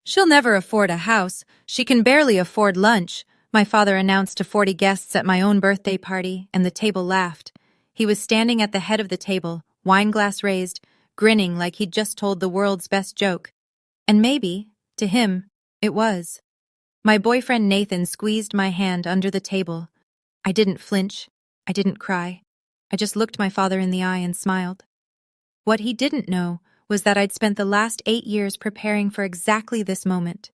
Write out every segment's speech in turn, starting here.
She'll never afford a house. She can barely afford lunch, my father announced to 40 guests at my own birthday party, and the table laughed. He was standing at the head of the table, wine glass raised, grinning like he'd just told the world's best joke. And maybe, to him, it was. My boyfriend Nathan squeezed my hand under the table. I didn't flinch. I didn't cry. I just looked my father in the eye and smiled. What he didn't know was that I'd spent the last 8 years preparing for exactly this moment.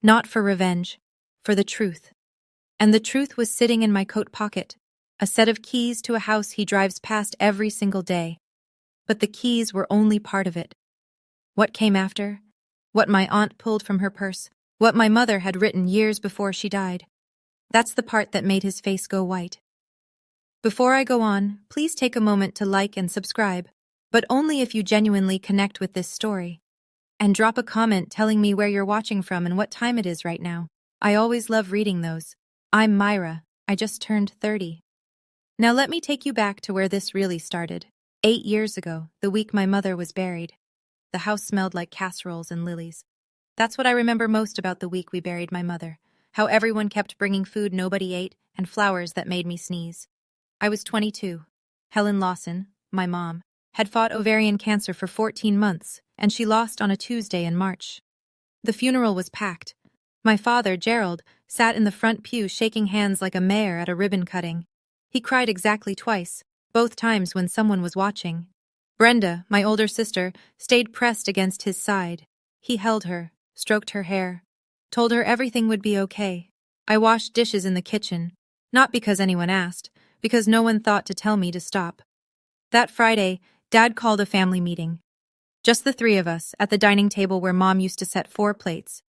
Not for revenge, for the truth. And the truth was sitting in my coat pocket, a set of keys to a house he drives past every single day. But the keys were only part of it. What came after? What my aunt pulled from her purse? What my mother had written years before she died? That's the part that made his face go white. Before I go on, please take a moment to like and subscribe, but only if you genuinely connect with this story. And drop a comment telling me where you're watching from and what time it is right now. I always love reading those. I'm Myra. I just turned 30. Now let me take you back to where this really started. 8 years ago, the week my mother was buried. The house smelled like casseroles and lilies. That's what I remember most about the week we buried my mother. How everyone kept bringing food nobody ate and flowers that made me sneeze. I was 22. Helen Lawson, my mom, had fought ovarian cancer for 14 months, and she lost on a Tuesday in March. The funeral was packed. My father, Gerald, sat in the front pew shaking hands like a mayor at a ribbon cutting. He cried exactly twice, both times when someone was watching. Brenda, my older sister, stayed pressed against his side. He held her, stroked her hair, told her everything would be okay. I washed dishes in the kitchen, not because anyone asked, because no one thought to tell me to stop. That Friday, Dad called a family meeting. Just the 3 of us, at the dining table where Mom used to set 4 plates.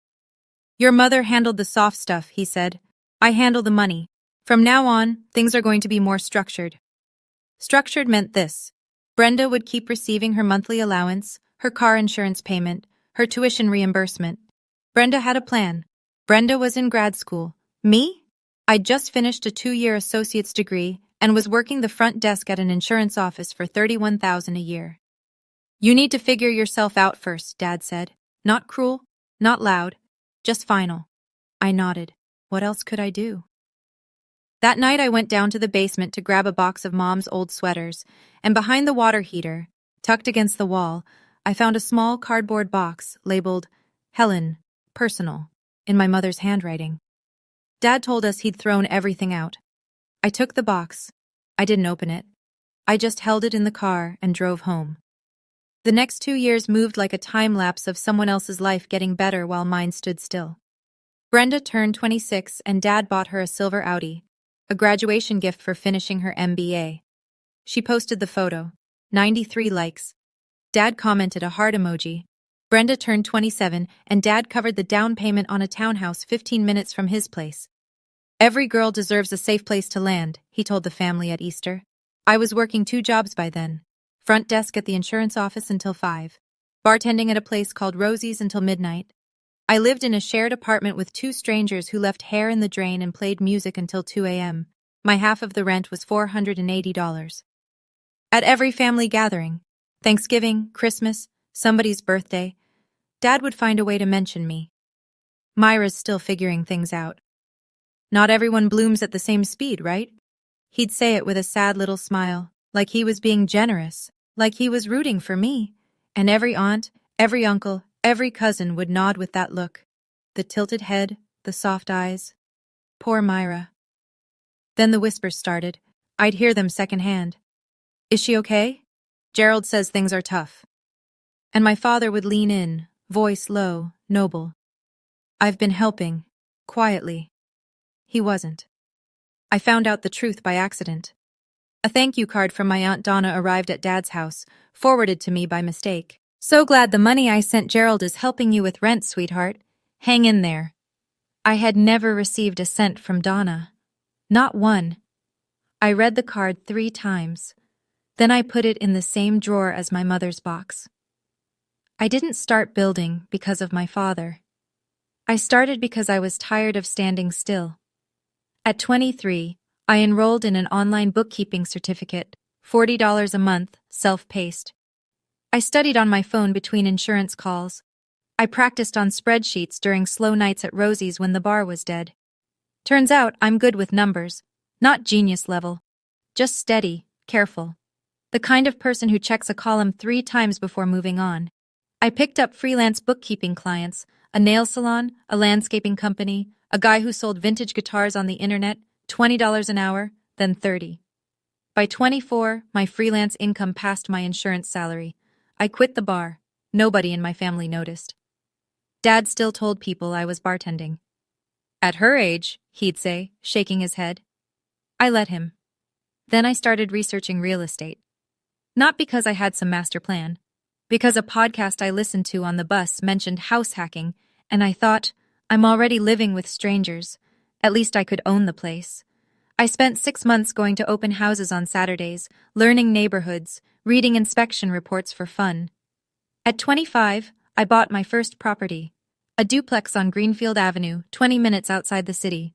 Your mother handled the soft stuff, he said. I handle the money. From now on, things are going to be more structured. Structured meant this. Brenda would keep receiving her monthly allowance, her car insurance payment, her tuition reimbursement. Brenda had a plan. Brenda was in grad school. Me? I'd just finished a 2-year associate's degree and was working the front desk at an insurance office for $31,000 a year. You need to figure yourself out first, Dad said. Not cruel, not loud, just final. I nodded. What else could I do? That night I went down to the basement to grab a box of Mom's old sweaters, and behind the water heater, tucked against the wall, I found a small cardboard box labeled Helen, Personal, in my mother's handwriting. Dad told us he'd thrown everything out. I took the box. I didn't open it. I just held it in the car and drove home. The next 2 years moved like a time lapse of someone else's life getting better while mine stood still. Brenda turned 26 and Dad bought her a silver Audi, a graduation gift for finishing her MBA. She posted the photo. 93 likes. Dad commented a heart emoji. Brenda turned 27 and Dad covered the down payment on a townhouse 15 minutes from his place. Every girl deserves a safe place to land, he told the family at Easter. I was working 2 jobs by then. Front desk at the insurance office until 5. Bartending at a place called Rosie's until midnight. I lived in a shared apartment with 2 strangers who left hair in the drain and played music until 2 a.m. My half of the rent was $480. At every family gathering, Thanksgiving, Christmas, somebody's birthday, Dad would find a way to mention me. Myra's still figuring things out. Not everyone blooms at the same speed, right? He'd say it with a sad little smile, like he was being generous, like he was rooting for me. And every aunt, every uncle, every cousin would nod with that look. The tilted head, the soft eyes. Poor Myra. Then the whispers started. I'd hear them secondhand. Is she okay? Gerald says things are tough. And my father would lean in, voice low, noble. I've been helping, quietly. He wasn't. I found out the truth by accident. A thank you card from my Aunt Donna arrived at Dad's house, forwarded to me by mistake. So glad the money I sent Gerald is helping you with rent, sweetheart. Hang in there. I had never received a cent from Donna. Not one. I read the card 3 times. Then I put it in the same drawer as my mother's box. I didn't start building because of my father. I started because I was tired of standing still. At 23, I enrolled in an online bookkeeping certificate, $40 a month, self-paced. I studied on my phone between insurance calls. I practiced on spreadsheets during slow nights at Rosie's when the bar was dead. Turns out I'm good with numbers, not genius level. Just steady, careful. The kind of person who checks a column 3 times before moving on. I picked up freelance bookkeeping clients, a nail salon, a landscaping company, a guy who sold vintage guitars on the internet, $20 an hour, then 30. By 24, my freelance income passed my insurance salary. I quit the bar. Nobody in my family noticed. Dad still told people I was bartending. At her age, he'd say, shaking his head. I let him. Then I started researching real estate. Not because I had some master plan, because a podcast I listened to on the bus mentioned house hacking, and I thought, I'm already living with strangers. At least I could own the place. I spent 6 months going to open houses on Saturdays, learning neighborhoods, reading inspection reports for fun. At 25, I bought my first property. A duplex on Greenfield Avenue, 20 minutes outside the city.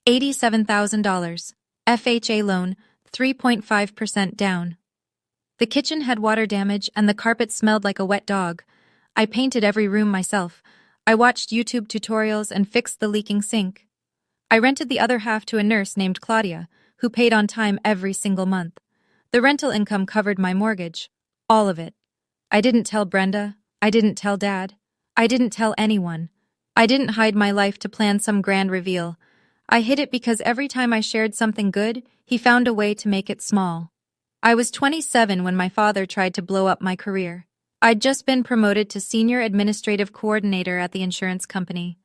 $87,000. FHA loan, 3.5% down. The kitchen had water damage and the carpet smelled like a wet dog. I painted every room myself. I watched YouTube tutorials and fixed the leaking sink. I rented the other half to a nurse named Claudia, who paid on time every single month. The rental income covered my mortgage. All of it. I didn't tell Brenda. I didn't tell Dad. I didn't tell anyone. I didn't hide my life to plan some grand reveal. I hid it because every time I shared something good, he found a way to make it small. I was 27 when my father tried to blow up my career. I'd just been promoted to senior administrative coordinator at the insurance company.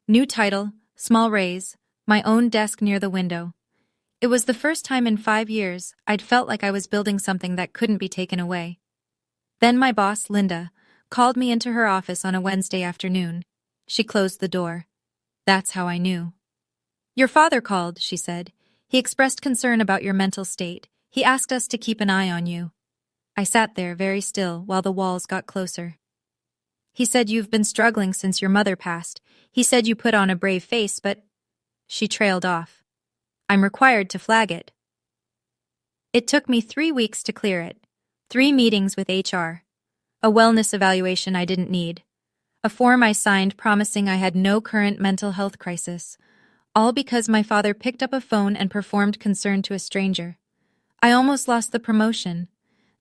New title, small raise, my own desk near the window. It was the first time in 5 years I'd felt like I was building something that couldn't be taken away. Then my boss, Linda, called me into her office on a Wednesday afternoon. She closed the door. That's how I knew. Your father called, she said. He expressed concern about your mental state. He asked us to keep an eye on you. I sat there very still while the walls got closer. He said you've been struggling since your mother passed. He said you put on a brave face, but... She trailed off. I'm required to flag it. It took me 3 weeks to clear it. 3 meetings with HR. A wellness evaluation I didn't need. A form I signed promising I had no current mental health crisis. All because my father picked up a phone and performed concern to a stranger. I almost lost the promotion.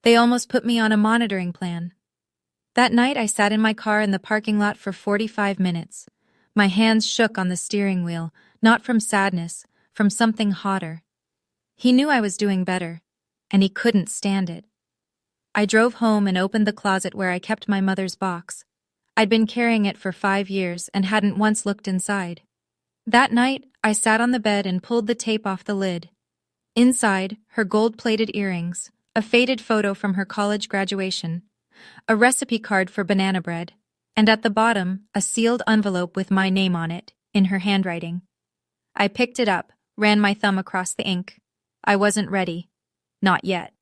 They almost put me on a monitoring plan. That night I sat in my car in the parking lot for 45 minutes. My hands shook on the steering wheel, not from sadness, from something hotter. He knew I was doing better, and he couldn't stand it. I drove home and opened the closet where I kept my mother's box. I'd been carrying it for 5 years and hadn't once looked inside. That night, I sat on the bed and pulled the tape off the lid. Inside, her gold-plated earrings, a faded photo from her college graduation, a recipe card for banana bread, and at the bottom, a sealed envelope with my name on it, in her handwriting. I picked it up, ran my thumb across the ink. I wasn't ready. Not yet.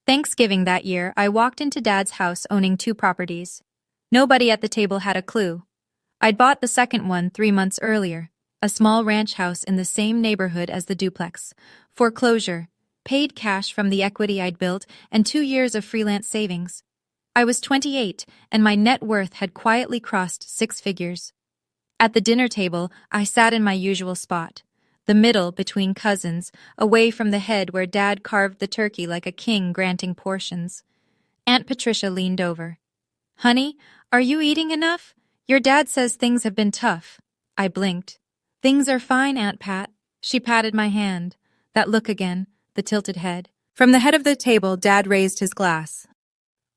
Thanksgiving that year, I walked into Dad's house owning 2 properties. Nobody at the table had a clue. I'd bought the second one 3 months earlier, a small ranch house in the same neighborhood as the duplex. Foreclosure, paid cash from the equity I'd built, and 2 years of freelance savings. I was 28, and my net worth had quietly crossed 6 figures. At the dinner table, I sat in my usual spot, the middle between cousins, away from the head where Dad carved the turkey like a king granting portions. Aunt Patricia leaned over. Honey, are you eating enough? Your dad says things have been tough. I blinked. Things are fine, Aunt Pat. She patted my hand. That look again, the tilted head. From the head of the table, Dad raised his glass.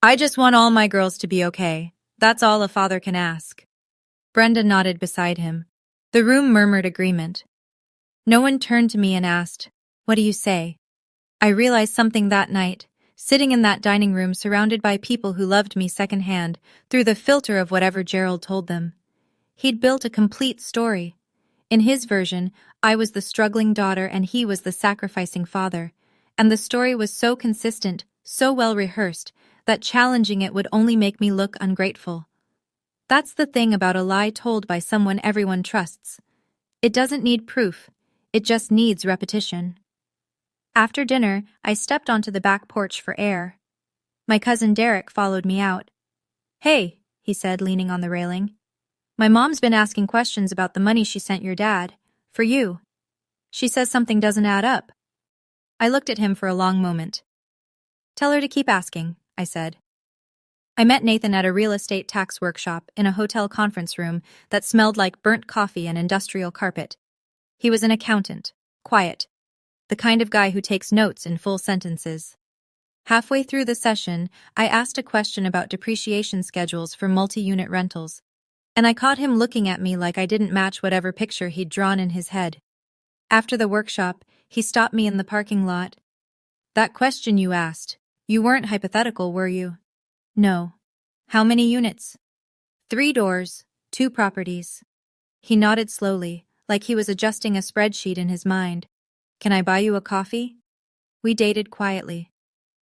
I just want all my girls to be okay. That's all a father can ask. Brenda nodded beside him. The room murmured agreement. No one turned to me and asked, What do you say? I realized something that night, sitting in that dining room surrounded by people who loved me secondhand, through the filter of whatever Gerald told them. He'd built a complete story. In his version, I was the struggling daughter and he was the sacrificing father, and the story was so consistent, so well rehearsed, that challenging it would only make me look ungrateful. That's the thing about a lie told by someone everyone trusts. It doesn't need proof, it just needs repetition. After dinner, I stepped onto the back porch for air. My cousin Derek followed me out. Hey, he said, leaning on the railing. My mom's been asking questions about the money she sent your dad. For you. She says something doesn't add up. I looked at him for a long moment. Tell her to keep asking, I said. I met Nathan at a real estate tax workshop in a hotel conference room that smelled like burnt coffee and industrial carpet. He was an accountant, quiet, the kind of guy who takes notes in full sentences. Halfway through the session, I asked a question about depreciation schedules for multi-unit rentals, and I caught him looking at me like I didn't match whatever picture he'd drawn in his head. After the workshop, he stopped me in the parking lot. That question you asked, you weren't hypothetical, were you? No. How many units? 3 doors, 2 properties. He nodded slowly, like he was adjusting a spreadsheet in his mind. Can I buy you a coffee? We dated quietly.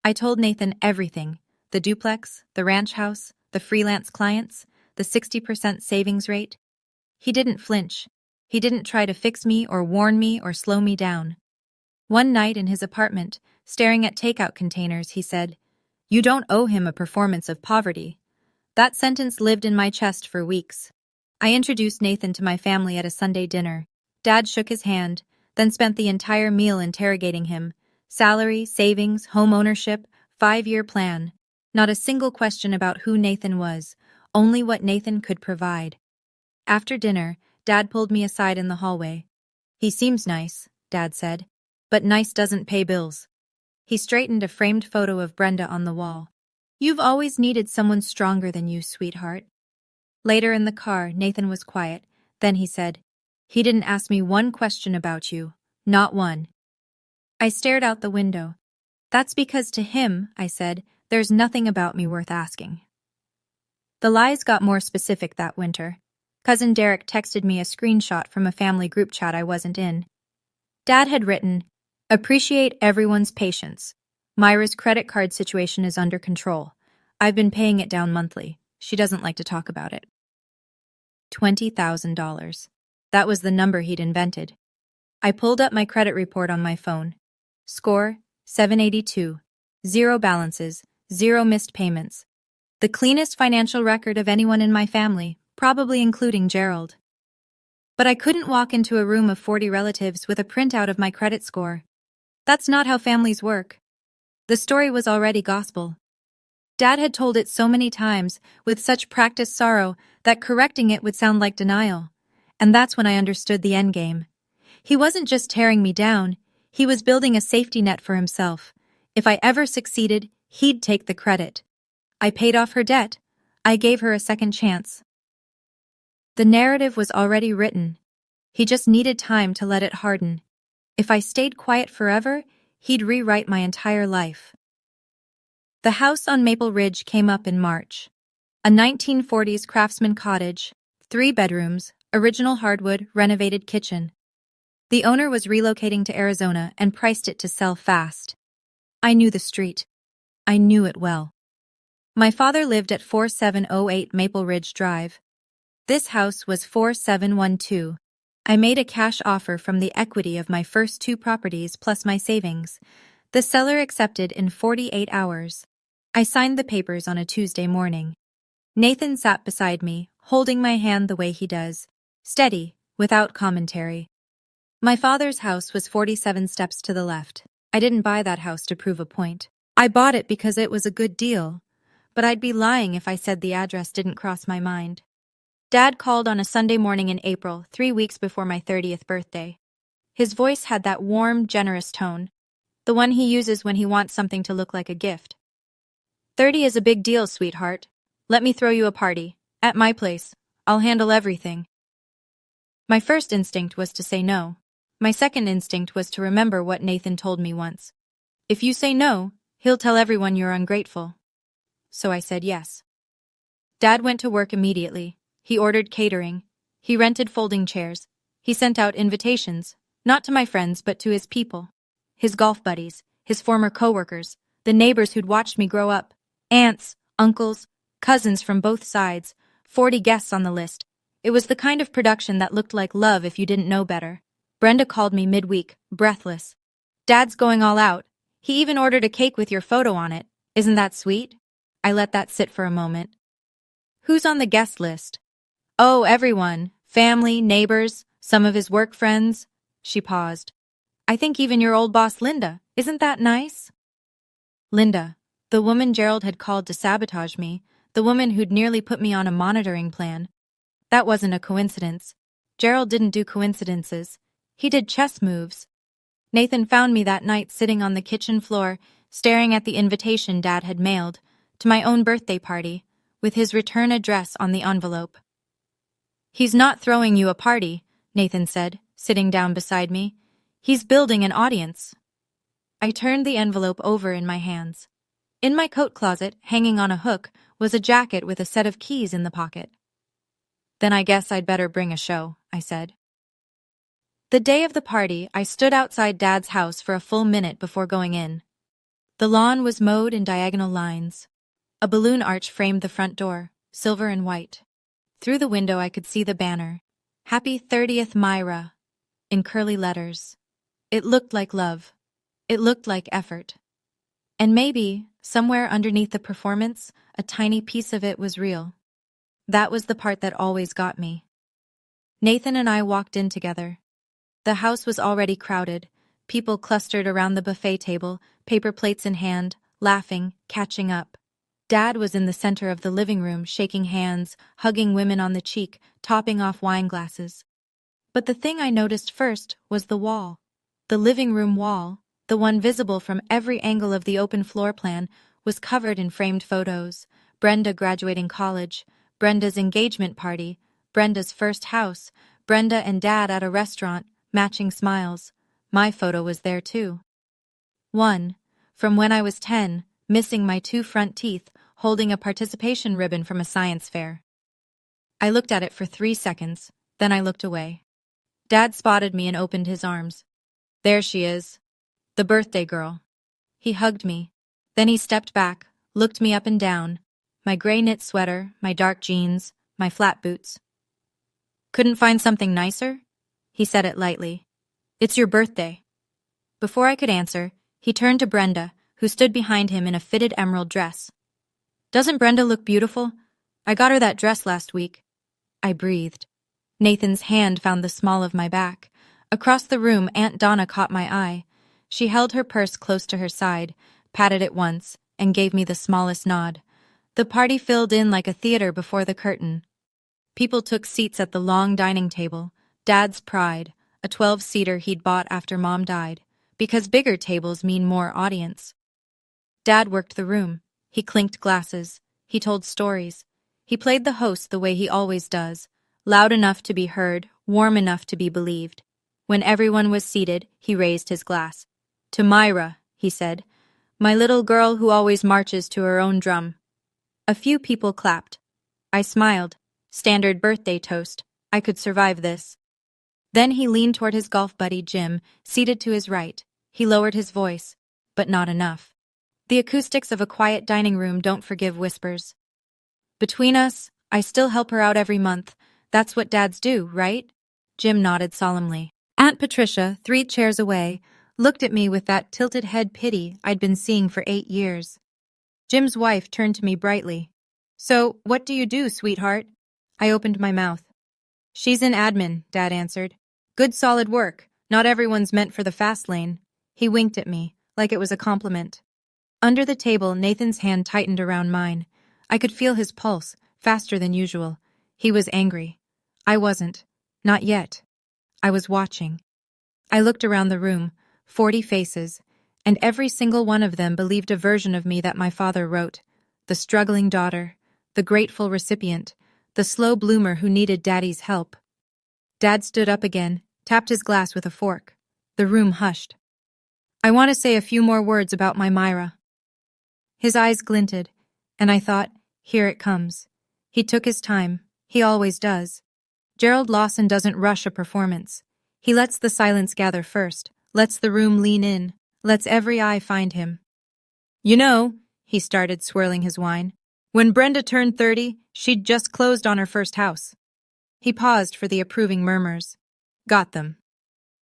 I told Nathan everything, the duplex, the ranch house, the freelance clients, the 60% savings rate. He didn't flinch. He didn't try to fix me or warn me or slow me down. One night in his apartment, staring at takeout containers, he said, "You don't owe him a performance of poverty." That sentence lived in my chest for weeks. I introduced Nathan to my family at a Sunday dinner. Dad shook his hand, then spent the entire meal interrogating him. Salary, savings, home ownership, 5-year plan. Not a single question about who Nathan was, only what Nathan could provide. After dinner, Dad pulled me aside in the hallway. He seems nice, Dad said, but nice doesn't pay bills. He straightened a framed photo of Brenda on the wall. You've always needed someone stronger than you, sweetheart. Later in the car, Nathan was quiet. Then he said, he didn't ask me one question about you. Not one. I stared out the window. That's because to him, I said, there's nothing about me worth asking. The lies got more specific that winter. Cousin Derek texted me a screenshot from a family group chat I wasn't in. Dad had written, "Appreciate everyone's patience. Myra's credit card situation is under control. I've been paying it down monthly. She doesn't like to talk about it." $20,000. That was the number he'd invented. I pulled up my credit report on my phone. Score, 782. 0 balances, 0 missed payments. The cleanest financial record of anyone in my family, probably including Gerald. But I couldn't walk into a room of 40 relatives with a printout of my credit score. That's not how families work. The story was already gospel. Dad had told it so many times, with such practiced sorrow, that correcting it would sound like denial. And that's when I understood the endgame. He wasn't just tearing me down, he was building a safety net for himself. If I ever succeeded, he'd take the credit. I paid off her debt. I gave her a second chance. The narrative was already written. He just needed time to let it harden. If I stayed quiet forever, he'd rewrite my entire life. The house on Maple Ridge came up in March. A 1940s craftsman cottage, 3 bedrooms, original hardwood, renovated kitchen. The owner was relocating to Arizona and priced it to sell fast. I knew the street. I knew it well. My father lived at 4708 Maple Ridge Drive. This house was 4712. I made a cash offer from the equity of my first 2 properties plus my savings. The seller accepted in 48 hours. I signed the papers on a Tuesday morning. Nathan sat beside me, holding my hand the way he does, steady, without commentary. My father's house was 47 steps to the left. I didn't buy that house to prove a point. I bought it because it was a good deal, but I'd be lying if I said the address didn't cross my mind. Dad called on a Sunday morning in April, 3 weeks before my 30th birthday. His voice had that warm, generous tone, the one he uses when he wants something to look like a gift. 30 is a big deal, sweetheart. Let me throw you a party. At my place. I'll handle everything. My first instinct was to say no. My second instinct was to remember what Nathan told me once. If you say no, he'll tell everyone you're ungrateful. So I said yes. Dad went to work immediately. He ordered catering. He rented folding chairs. He sent out invitations, not to my friends but to his people. His golf buddies, his former coworkers, the neighbors who'd watched me grow up, aunts, uncles, cousins from both sides, 40 guests on the list. It was the kind of production that looked like love if you didn't know better. Brenda called me midweek, breathless. Dad's going all out. He even ordered a cake with your photo on it. Isn't that sweet? I let that sit for a moment. Who's on the guest list? Oh, everyone. Family, neighbors, some of his work friends. She paused. I think even your old boss Linda. Isn't that nice? Linda, the woman Gerald had called to sabotage me, the woman who'd nearly put me on a monitoring plan. That wasn't a coincidence. Gerald didn't do coincidences. He did chess moves. Nathan found me that night sitting on the kitchen floor, staring at the invitation Dad had mailed, to my own birthday party, with his return address on the envelope. He's not throwing you a party, Nathan said, sitting down beside me. He's building an audience. I turned the envelope over in my hands. In my coat closet, hanging on a hook, was a jacket with a set of keys in the pocket. Then I guess I'd better bring a show, I said. The day of the party, I stood outside Dad's house for a full minute before going in. The lawn was mowed in diagonal lines. A balloon arch framed the front door, silver and white. Through the window I could see the banner, Happy 30th Myra, in curly letters. It looked like love. It looked like effort. And maybe, somewhere underneath the performance, a tiny piece of it was real. That was the part that always got me. Nathan and I walked in together. The house was already crowded, people clustered around the buffet table, paper plates in hand, laughing, catching up. Dad was in the center of the living room, shaking hands, hugging women on the cheek, topping off wine glasses. But the thing I noticed first was the wall. The living room wall, the one visible from every angle of the open floor plan, was covered in framed photos. Brenda graduating college, Brenda's engagement party, Brenda's first house, Brenda and Dad at a restaurant, matching smiles. My photo was there too. One, from when I was 10, missing my 2 front teeth, holding a participation ribbon from a science fair. I looked at it for 3 seconds, then I looked away. Dad spotted me and opened his arms. There she is, the birthday girl. He hugged me. Then he stepped back, looked me up and down, my gray knit sweater, my dark jeans, my flat boots. Couldn't find something nicer? He said it lightly. It's your birthday. Before I could answer, he turned to Brenda, who stood behind him in a fitted emerald dress. Doesn't Brenda look beautiful? I got her that dress last week. I breathed. Nathan's hand found the small of my back. Across the room, Aunt Donna caught my eye. She held her purse close to her side, patted it once, and gave me the smallest nod. The party filled in like a theater before the curtain. People took seats at the long dining table, Dad's pride, a 12-seater he'd bought after Mom died, because bigger tables mean more audience. Dad worked the room. He clinked glasses. He told stories. He played the host the way he always does, loud enough to be heard, warm enough to be believed. When everyone was seated, he raised his glass. To Myra, he said, my little girl who always marches to her own drum. A few people clapped. I smiled. Standard birthday toast. I could survive this. Then he leaned toward his golf buddy Jim, seated to his right. He lowered his voice, but not enough. The acoustics of a quiet dining room don't forgive whispers. Between us, I still help her out every month. That's what dads do, right? Jim nodded solemnly. Aunt Patricia, 3 chairs away, looked at me with that tilted head pity I'd been seeing for 8 years. Jim's wife turned to me brightly. So, what do you do, sweetheart? I opened my mouth. She's in admin, Dad answered. Good solid work. Not everyone's meant for the fast lane. He winked at me, like it was a compliment. Under the table, Nathan's hand tightened around mine. I could feel his pulse, faster than usual. He was angry. I wasn't. Not yet. I was watching. I looked around the room, 40 faces, and every single one of them believed a version of me that my father wrote. The struggling daughter, the grateful recipient, the slow bloomer who needed Daddy's help. Dad stood up again, tapped his glass with a fork. The room hushed. I want to say a few more words about my Myra. His eyes glinted, and I thought, here it comes. He took his time. He always does. Gerald Lawson doesn't rush a performance. He lets the silence gather first, lets the room lean in, lets every eye find him. You know, he started, swirling his wine, when Brenda turned 30, she'd just closed on her first house. He paused for the approving murmurs. Got them.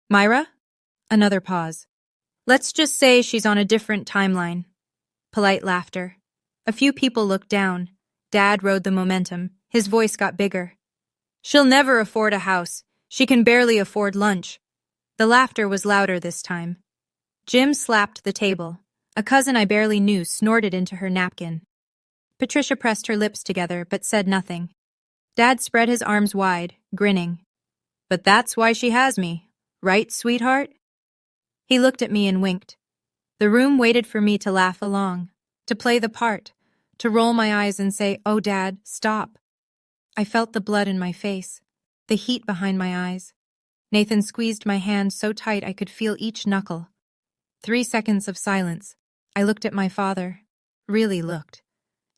Myra? Another pause. Let's just say she's on a different timeline. Polite laughter. A few people looked down. Dad rode the momentum. His voice got bigger. She'll never afford a house. She can barely afford lunch. The laughter was louder this time. Jim slapped the table. A cousin I barely knew snorted into her napkin. Patricia pressed her lips together but said nothing. Dad spread his arms wide, grinning. But that's why she has me, right, sweetheart? He looked at me and winked. The room waited for me to laugh along, to play the part, to roll my eyes and say, "Oh, Dad, stop." I felt the blood in my face, the heat behind my eyes. Nathan squeezed my hand so tight I could feel each knuckle. 3 seconds of silence. I looked at my father, really looked.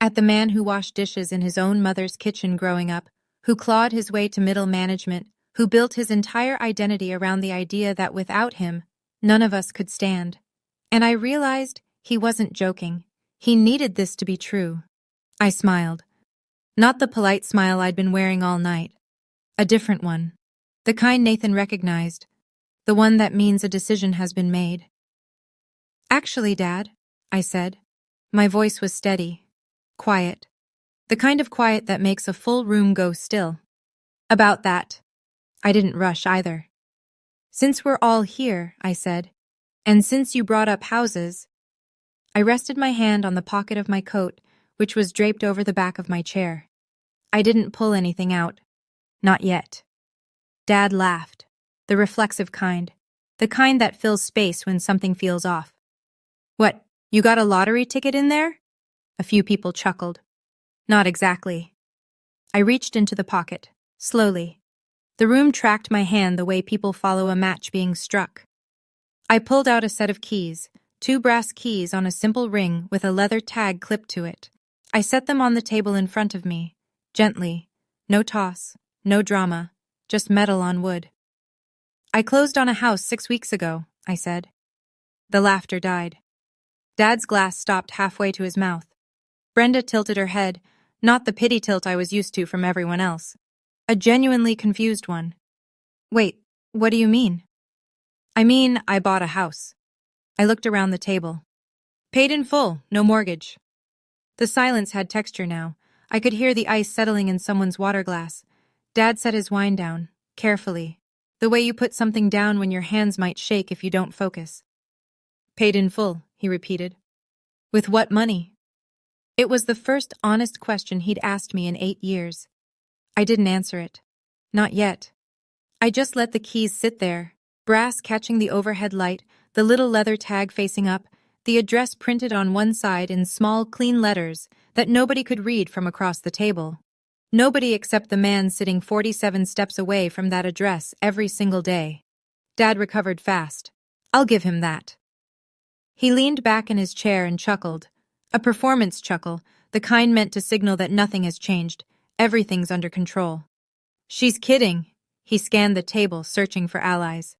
At the man who washed dishes in his own mother's kitchen growing up, who clawed his way to middle management, who built his entire identity around the idea that without him, none of us could stand. And I realized he wasn't joking. He needed this to be true. I smiled. Not the polite smile I'd been wearing all night. A different one. The kind Nathan recognized. The one that means a decision has been made. Actually, Dad, I said. My voice was steady, quiet. The kind of quiet that makes a full room go still. About that. I didn't rush either. Since we're all here, I said, and since you brought up houses, I rested my hand on the pocket of my coat, which was draped over the back of my chair. I didn't pull anything out. Not yet. Dad laughed, the reflexive kind, the kind that fills space when something feels off. What, you got a lottery ticket in there? A few people chuckled. Not exactly. I reached into the pocket, slowly. The room tracked my hand the way people follow a match being struck. I pulled out a set of keys, 2 brass keys on a simple ring with a leather tag clipped to it. I set them on the table in front of me, gently. No toss, no drama, just metal on wood. I closed on a house 6 weeks ago, I said. The laughter died. Dad's glass stopped halfway to his mouth. Brenda tilted her head, not the pity tilt I was used to from everyone else. A genuinely confused one. Wait, what do you mean? I mean, I bought a house. I looked around the table. Paid in full, no mortgage. The silence had texture now. I could hear the ice settling in someone's water glass. Dad set his wine down, carefully. The way you put something down when your hands might shake if you don't focus. Paid in full, he repeated. With what money? It was the first honest question he'd asked me in 8 years. I didn't answer it. Not yet. I just let the keys sit there, brass catching the overhead light, the little leather tag facing up, the address printed on one side in small, clean letters that nobody could read from across the table. Nobody except the man sitting 47 steps away from that address every single day. Dad recovered fast. I'll give him that. He leaned back in his chair and chuckled. A performance chuckle, the kind meant to signal that nothing has changed. Everything's under control. She's kidding. He scanned the table, searching for allies.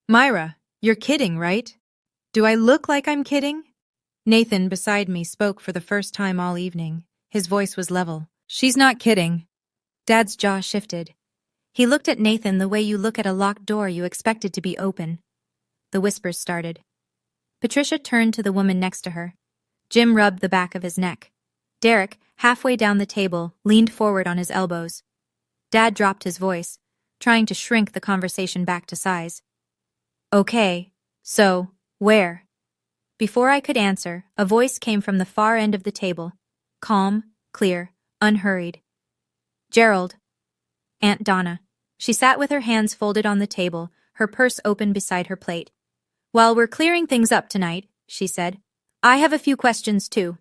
Myra, you're kidding, right? Do I look like I'm kidding? Nathan, beside me, spoke for the first time all evening. His voice was level. She's not kidding. Dad's jaw shifted. He looked at Nathan the way you look at a locked door you expected to be open. The whispers started. Patricia turned to the woman next to her. Jim rubbed the back of his neck. Derek, halfway down the table, leaned forward on his elbows. Dad dropped his voice, trying to shrink the conversation back to size. Okay, so, where? Before I could answer, a voice came from the far end of the table. Calm, clear, unhurried. Gerald. Aunt Donna. She sat with her hands folded on the table, her purse open beside her plate. While we're clearing things up tonight, she said, I have a few questions too.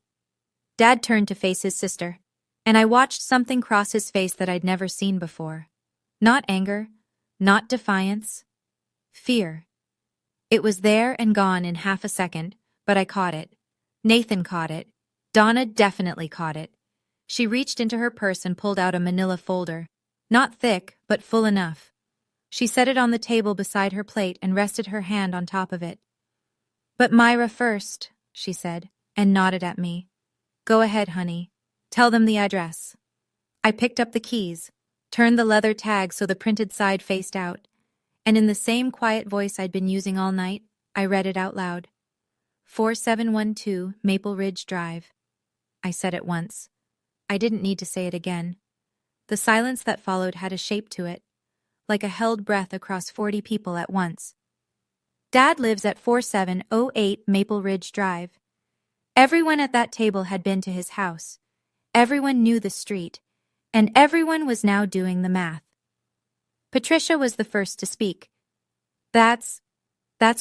Dad turned to face his sister, and I watched something cross his face that I'd never seen before. Not anger, not defiance. Fear. It was there and gone in half a second, but I caught it. Nathan caught it. Donna definitely caught it. She reached into her purse and pulled out a manila folder. Not thick, but full enough. She set it on the table beside her plate and rested her hand on top of it. But Myra first, she said, and nodded at me. Go ahead, honey. Tell them the address. I picked up the keys, turned the leather tag so the printed side faced out, and in the same quiet voice I'd been using all night, I read it out loud. 4712 Maple Ridge Drive. I said it once. I didn't need to say it again. The silence that followed had a shape to it, like a held breath across 40 people at once. Dad lives at 4708 Maple Ridge Drive. Everyone at that table had been to his house. Everyone knew the street, and everyone was now doing the math. Patricia was the first to speak. That's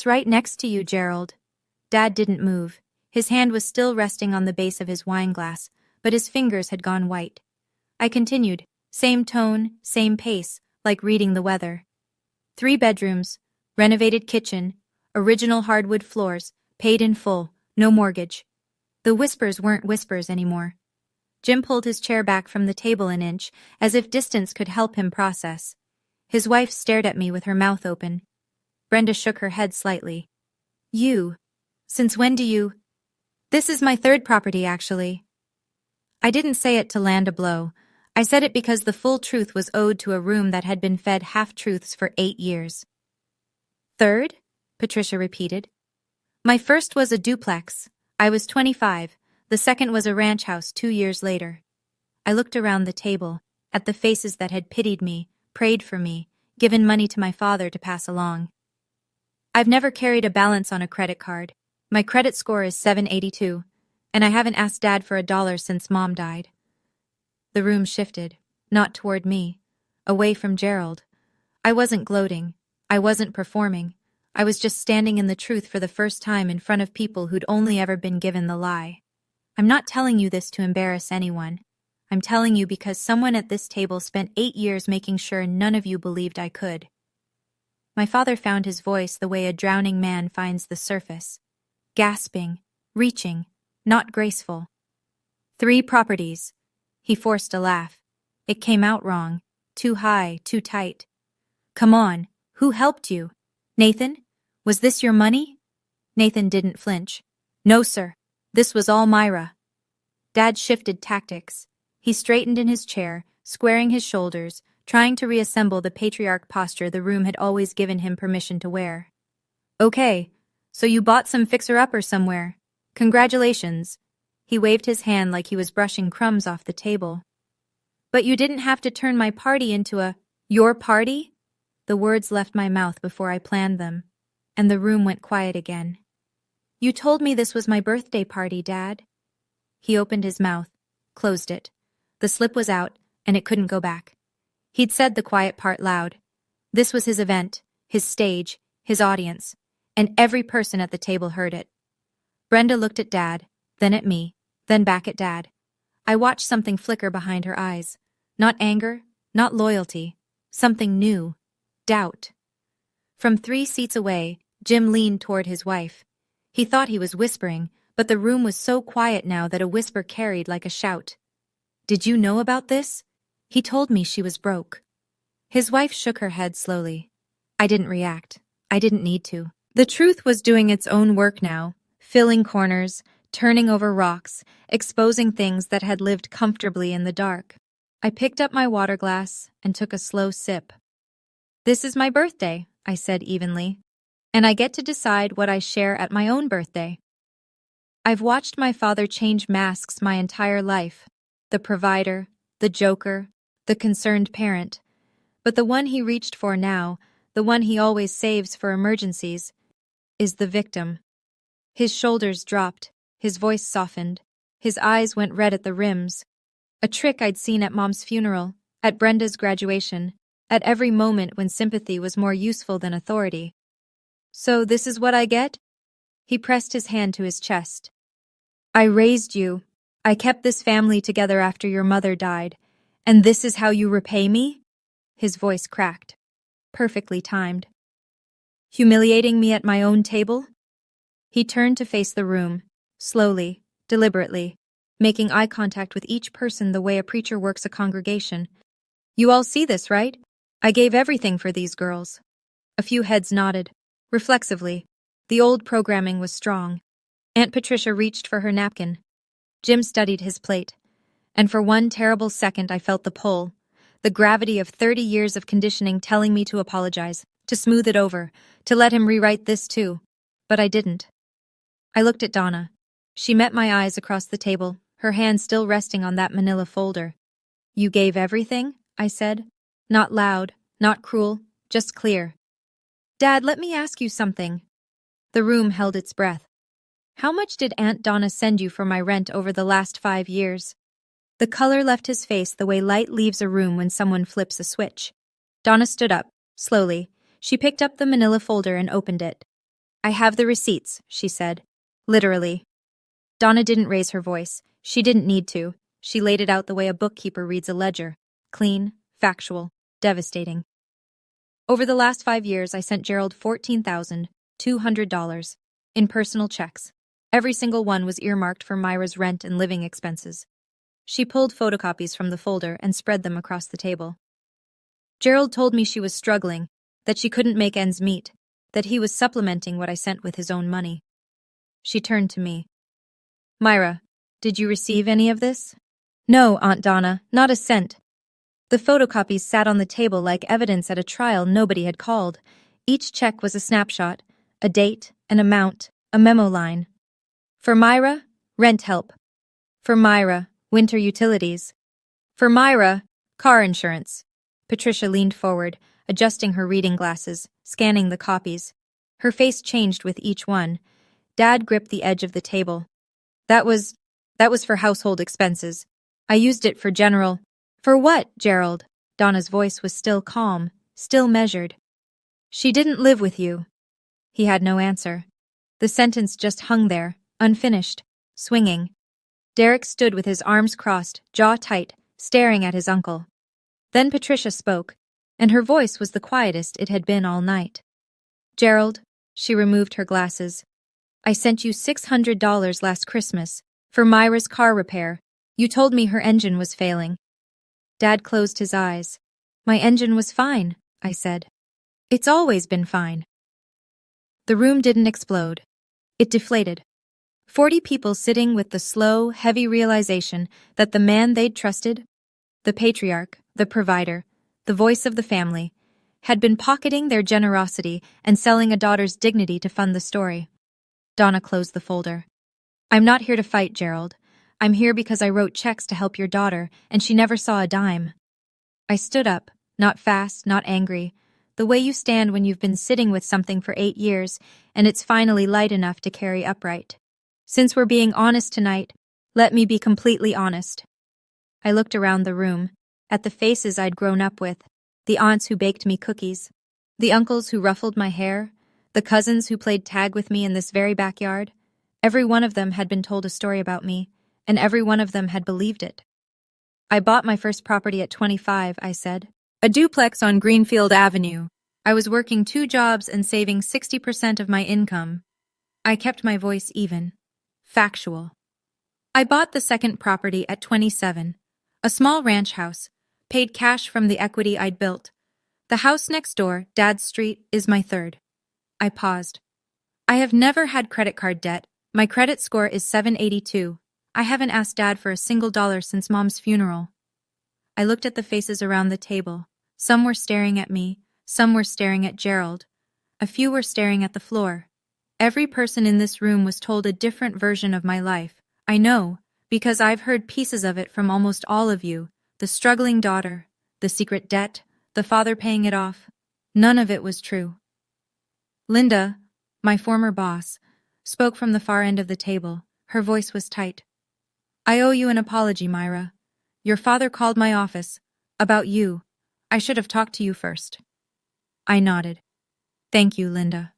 right next to you, Gerald. Dad didn't move. His hand was still resting on the base of his wine glass, but his fingers had gone white. I continued, same tone, same pace, like reading the weather. 3 bedrooms, renovated kitchen, original hardwood floors, paid in full, no mortgage. The whispers weren't whispers anymore. Jim pulled his chair back from the table an inch, as if distance could help him process. His wife stared at me with her mouth open. Brenda shook her head slightly. Since when do you? This is my 3rd property, actually. I didn't say it to land a blow. I said it because the full truth was owed to a room that had been fed half-truths for 8 years. 3rd? Patricia repeated. My first was a duplex. I was 25. The second was a ranch house 2 years later. I looked around the table, at the faces that had pitied me, prayed for me, given money to my father to pass along. I've never carried a balance on a credit card. My credit score is 782, and I haven't asked Dad for $1 since Mom died. The room shifted, not toward me, away from Gerald. I wasn't gloating. I wasn't performing. I was just standing in the truth for the first time in front of people who'd only ever been given the lie. I'm not telling you this to embarrass anyone. I'm telling you because someone at this table spent 8 years making sure none of you believed I could. My father found his voice the way a drowning man finds the surface. Gasping, reaching, not graceful. 3 properties. He forced a laugh. It came out wrong. Too high, too tight. Come on, who helped you? Nathan? Was this your money? Nathan didn't flinch. No, sir. This was all Myra. Dad shifted tactics. He straightened in his chair, squaring his shoulders, trying to reassemble the patriarch posture the room had always given him permission to wear. Okay, so you bought some fixer-upper somewhere. Congratulations. He waved his hand like he was brushing crumbs off the table. But you didn't have to turn my party into your party? The words left my mouth before I planned them, and the room went quiet again. You told me this was my birthday party, Dad. He opened his mouth, closed it. The slip was out, and it couldn't go back. He'd said the quiet part loud. This was his event, his stage, his audience, and every person at the table heard it. Brenda looked at Dad, then at me, then back at Dad. I watched something flicker behind her eyes. Not anger, not loyalty, something new. Doubt. From 3 seats away, Jim leaned toward his wife. He thought he was whispering, but the room was so quiet now that a whisper carried like a shout. Did you know about this? He told me she was broke. His wife shook her head slowly. I didn't react. I didn't need to. The truth was doing its own work now, filling corners, turning over rocks, exposing things that had lived comfortably in the dark. I picked up my water glass and took a slow sip. This is my birthday, I said evenly, and I get to decide what I share at my own birthday. I've watched my father change masks my entire life, the provider, the joker, the concerned parent, but the one he reached for now, the one he always saves for emergencies, is the victim. His shoulders dropped, his voice softened, his eyes went red at the rims. A trick I'd seen at Mom's funeral, at Brenda's graduation, at every moment when sympathy was more useful than authority. So this is what I get? He pressed his hand to his chest. I raised you. I kept this family together after your mother died. And this is how you repay me? His voice cracked. Perfectly timed. Humiliating me at my own table? He turned to face the room, slowly, deliberately, making eye contact with each person the way a preacher works a congregation. You all see this, right? I gave everything for these girls. A few heads nodded. Reflexively, the old programming was strong. Aunt Patricia reached for her napkin. Jim studied his plate. And for one terrible second I felt the pull, the gravity of 30 years of conditioning telling me to apologize, to smooth it over, to let him rewrite this too. But I didn't. I looked at Donna. She met my eyes across the table, her hand still resting on that manila folder. You gave everything? I said. Not loud, not cruel, just clear. Dad, let me ask you something. The room held its breath. How much did Aunt Donna send you for my rent over the last 5 years? The color left his face the way light leaves a room when someone flips a switch. Donna stood up, slowly. She picked up the manila folder and opened it. I have the receipts, she said. Literally. Donna didn't raise her voice. She didn't need to. She laid it out the way a bookkeeper reads a ledger. Clean, factual, devastating. Over the last 5 years, I sent Gerald $14,200 in personal checks. Every single one was earmarked for Myra's rent and living expenses. She pulled photocopies from the folder and spread them across the table. Gerald told me she was struggling, that she couldn't make ends meet, that he was supplementing what I sent with his own money. She turned to me. Myra, did you receive any of this? No, Aunt Donna, not a cent. The photocopies sat on the table like evidence at a trial nobody had called. Each check was a snapshot, a date, an amount, a memo line. For Myra, rent help. For Myra, winter utilities. For Myra, car insurance. Patricia leaned forward, adjusting her reading glasses, scanning the copies. Her face changed with each one. Dad gripped the edge of the table. That was for household expenses. I used it for general. For what, Gerald? Donna's voice was still calm, still measured. She didn't live with you. He had no answer. The sentence just hung there, unfinished, swinging. Derek stood with his arms crossed, jaw tight, staring at his uncle. Then Patricia spoke, and her voice was the quietest it had been all night. Gerald, she removed her glasses. I sent you $600 last Christmas for Myra's car repair. You told me her engine was failing. Dad closed his eyes. My engine was fine, I said. It's always been fine. The room didn't explode. It deflated. 40 people sitting with the slow, heavy realization that the man they'd trusted, the patriarch, the provider, the voice of the family, had been pocketing their generosity and selling a daughter's dignity to fund the story. Donna closed the folder. I'm not here to fight, Gerald. I'm here because I wrote checks to help your daughter, and she never saw a dime. I stood up, not fast, not angry, the way you stand when you've been sitting with something for 8 years, and it's finally light enough to carry upright. Since we're being honest tonight, let me be completely honest. I looked around the room, at the faces I'd grown up with, the aunts who baked me cookies, the uncles who ruffled my hair, the cousins who played tag with me in this very backyard. Every one of them had been told a story about me, and every one of them had believed it. I bought my first property at 25, I said. A duplex on Greenfield Avenue. I was working 2 jobs and saving 60% of my income. I kept my voice even. Factual. I bought the second property at 27, a small ranch house, paid cash from the equity I'd built. The house next door, Dad's Street, is my third. I paused. I have never had credit card debt. My credit score is 782. I haven't asked Dad for a single dollar since Mom's funeral. I looked at the faces around the table. Some were staring at me, some were staring at Gerald. A few were staring at the floor. Every person in this room was told a different version of my life. I know, because I've heard pieces of it from almost all of you. The struggling daughter, the secret debt, the father paying it off. None of it was true. Linda, my former boss, spoke from the far end of the table. Her voice was tight. I owe you an apology, Myra. Your father called my office. About you. I should have talked to you first. I nodded. Thank you, Linda.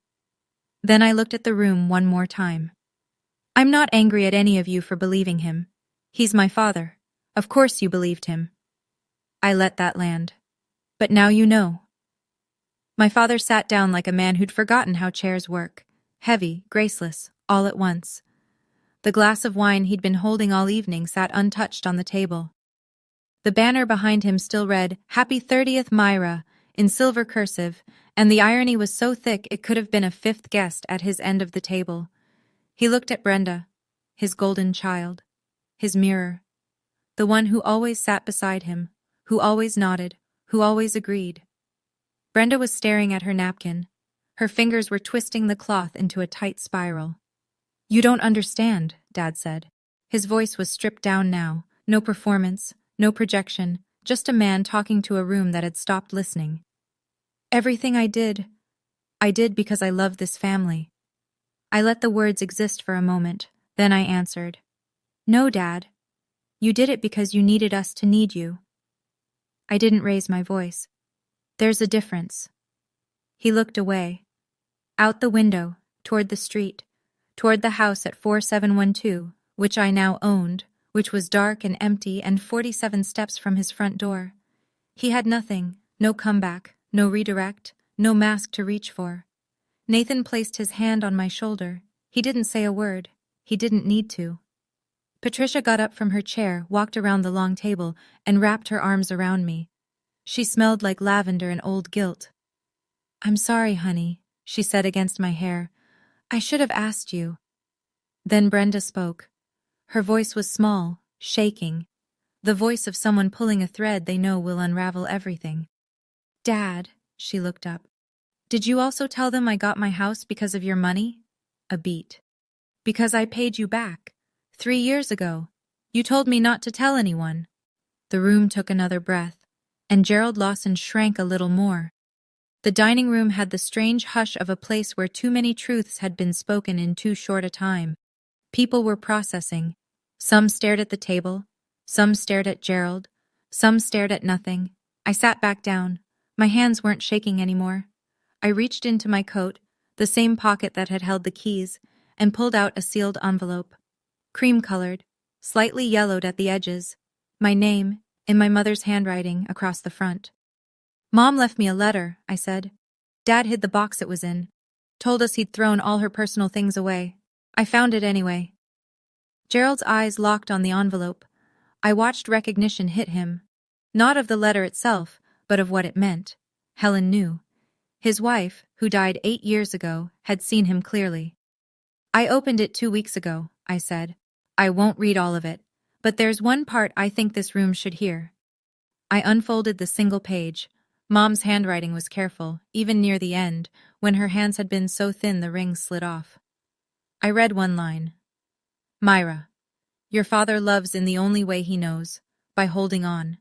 Then I looked at the room one more time. I'm not angry at any of you for believing him. He's my father. Of course you believed him. I let that land. But now you know. My father sat down like a man who'd forgotten how chairs work. Heavy, graceless, all at once. The glass of wine he'd been holding all evening sat untouched on the table. The banner behind him still read, Happy 30th Myra, in silver cursive, and the irony was so thick it could have been a 5th guest at his end of the table. He looked at Brenda, his golden child, his mirror, the one who always sat beside him, who always nodded, who always agreed. Brenda was staring at her napkin. Her fingers were twisting the cloth into a tight spiral. You don't understand, Dad said. His voice was stripped down now. No performance, no projection, just a man talking to a room that had stopped listening. Everything I did because I love this family. I let the words exist for a moment, then I answered. No, Dad. You did it because you needed us to need you. I didn't raise my voice. There's a difference. He looked away. Out the window, toward the street, toward the house at 4712, which I now owned, which was dark and empty and 47 steps from his front door. He had nothing, no comeback, no redirect, no mask to reach for. Nathan placed his hand on my shoulder. He didn't say a word. He didn't need to. Patricia got up from her chair, walked around the long table, and wrapped her arms around me. She smelled like lavender and old guilt. I'm sorry, honey, she said against my hair. I should have asked you. Then Brenda spoke. Her voice was small, shaking. The voice of someone pulling a thread they know will unravel everything. Dad, she looked up. Did you also tell them I got my house because of your money? A beat. Because I paid you back. 3 years ago. You told me not to tell anyone. The room took another breath, and Gerald Lawson shrank a little more. The dining room had the strange hush of a place where too many truths had been spoken in too short a time. People were processing. Some stared at the table. Some stared at Gerald. Some stared at nothing. I sat back down. My hands weren't shaking anymore. I reached into my coat, the same pocket that had held the keys, and pulled out a sealed envelope. Cream-colored, slightly yellowed at the edges. My name, in my mother's handwriting, across the front. Mom left me a letter, I said. Dad hid the box it was in. Told us he'd thrown all her personal things away. I found it anyway. Gerald's eyes locked on the envelope. I watched recognition hit him. Not of the letter itself, but of what it meant. Helen knew. His wife, who died 8 years ago, had seen him clearly. I opened it 2 weeks ago, I said. I won't read all of it, but there's one part I think this room should hear. I unfolded the single page. Mom's handwriting was careful, even near the end, when her hands had been so thin the rings slid off. I read one line. Myra, your father loves in the only way he knows, by holding on.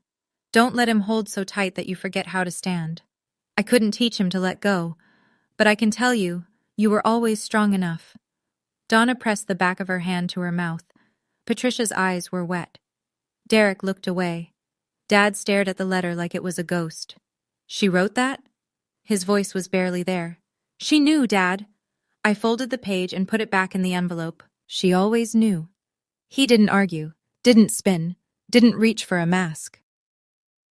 Don't let him hold so tight that you forget how to stand. I couldn't teach him to let go, but I can tell you, you were always strong enough. Donna pressed the back of her hand to her mouth. Patricia's eyes were wet. Derek looked away. Dad stared at the letter like it was a ghost. She wrote that? His voice was barely there. She knew, Dad. I folded the page and put it back in the envelope. She always knew. He didn't argue, didn't spin, didn't reach for a mask.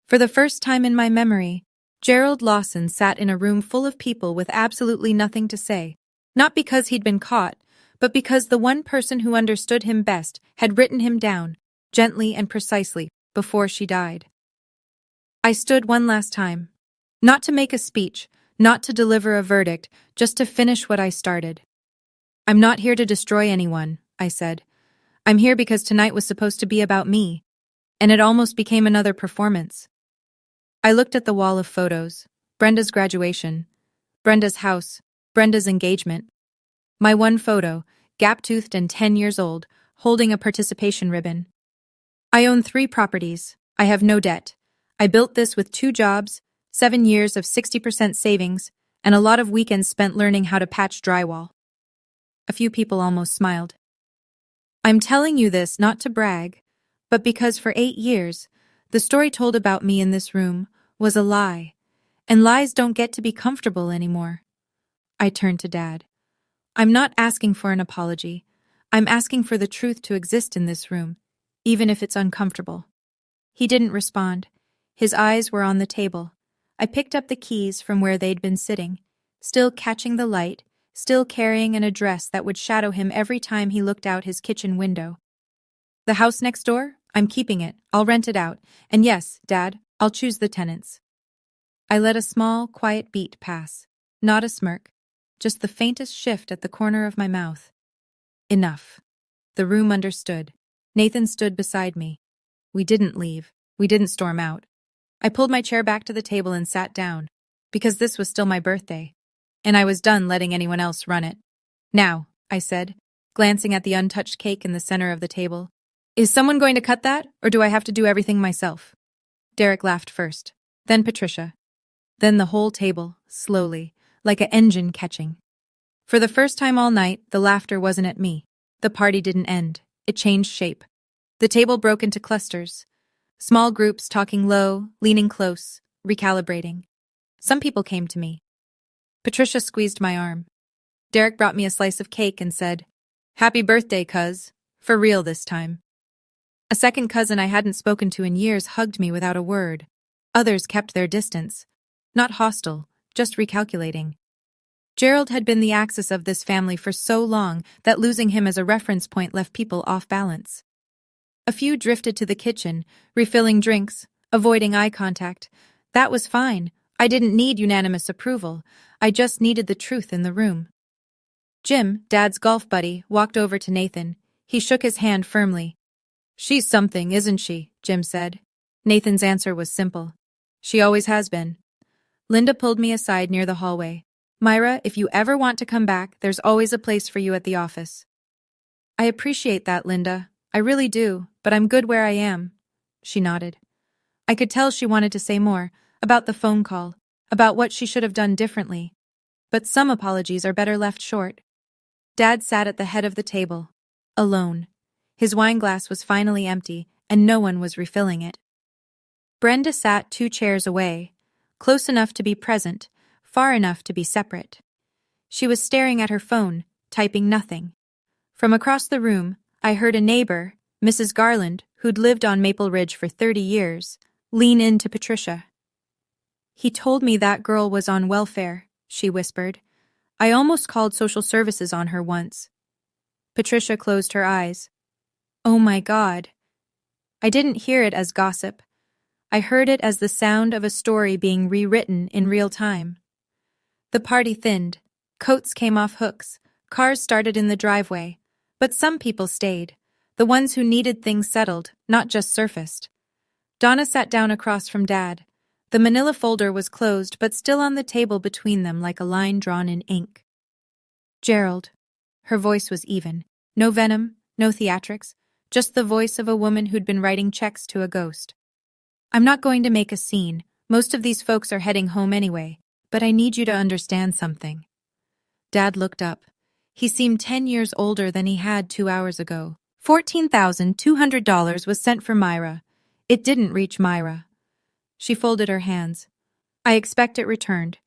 For the first time in my memory, Gerald Lawson sat in a room full of people with absolutely nothing to say, not because he'd been caught, but because the one person who understood him best had written him down, gently and precisely, before she died. I stood one last time. Not to make a speech, not to deliver a verdict, just to finish what I started. I'm not here to destroy anyone, I said. I'm here because tonight was supposed to be about me, and it almost became another performance. I looked at the wall of photos. Brenda's graduation, Brenda's house, Brenda's engagement. My one photo, gap-toothed and 10 years old, holding a participation ribbon. I own 3 properties. I have no debt. I built this with 2 jobs, 7 years of 60% savings, and a lot of weekends spent learning how to patch drywall. A few people almost smiled. I'm telling you this not to brag, but because for 8 years, the story told about me in this room was a lie, and lies don't get to be comfortable anymore. I turned to Dad. I'm not asking for an apology. I'm asking for the truth to exist in this room, even if it's uncomfortable. He didn't respond. His eyes were on the table. I picked up the keys from where they'd been sitting, still catching the light, still carrying an address that would shadow him every time he looked out his kitchen window. The house next door? I'm keeping it. I'll rent it out. And yes, Dad, I'll choose the tenants. I let a small, quiet beat pass. Not a smirk. Just the faintest shift at the corner of my mouth. Enough. The room understood. Nathan stood beside me. We didn't leave. We didn't storm out. I pulled my chair back to the table and sat down, because this was still my birthday, and I was done letting anyone else run it. Now, I said, glancing at the untouched cake in the center of the table, Is someone going to cut that, or do I have to do everything myself? Derek laughed first, then Patricia. Then the whole table, slowly, like an engine catching. For the first time all night, the laughter wasn't at me. The party didn't end. It changed shape. The table broke into clusters. Small groups talking low, leaning close, recalibrating. Some people came to me. Patricia squeezed my arm. Derek brought me a slice of cake and said, "Happy birthday, cuz. For real this time." A second cousin I hadn't spoken to in years hugged me without a word. Others kept their distance. Not hostile, just recalculating. Gerald had been the axis of this family for so long that losing him as a reference point left people off balance. A few drifted to the kitchen, refilling drinks, avoiding eye contact. That was fine. I didn't need unanimous approval. I just needed the truth in the room. Jim, Dad's golf buddy, walked over to Nathan. He shook his hand firmly. "She's something, isn't she?" Jim said. Nathan's answer was simple. "She always has been." Linda pulled me aside near the hallway. "Myra, if you ever want to come back, there's always a place for you at the office." "I appreciate that, Linda. I really do, but I'm good where I am." She nodded. I could tell she wanted to say more, about the phone call, about what she should have done differently. But some apologies are better left short. Dad sat at the head of the table, alone. His wineglass was finally empty, and no one was refilling it. Brenda sat 2 chairs away, close enough to be present, far enough to be separate. She was staring at her phone, typing nothing. From across the room, I heard a neighbor, Mrs. Garland, who'd lived on Maple Ridge for 30 years, lean in to Patricia. "He told me that girl was on welfare," she whispered. "I almost called social services on her once." Patricia closed her eyes. "Oh my God." I didn't hear it as gossip. I heard it as the sound of a story being rewritten in real time. The party thinned. Coats came off hooks. Cars started in the driveway. But some people stayed. The ones who needed things settled, not just surfaced. Donna sat down across from Dad. The manila folder was closed but still on the table between them like a line drawn in ink. "Gerald." Her voice was even. No venom, no theatrics, just the voice of a woman who'd been writing checks to a ghost. "I'm not going to make a scene. Most of these folks are heading home anyway, but I need you to understand something." Dad looked up. He seemed 10 years older than he had 2 hours ago. $14,200 was sent for Myra. It didn't reach Myra. She folded her hands. "I expect it returned.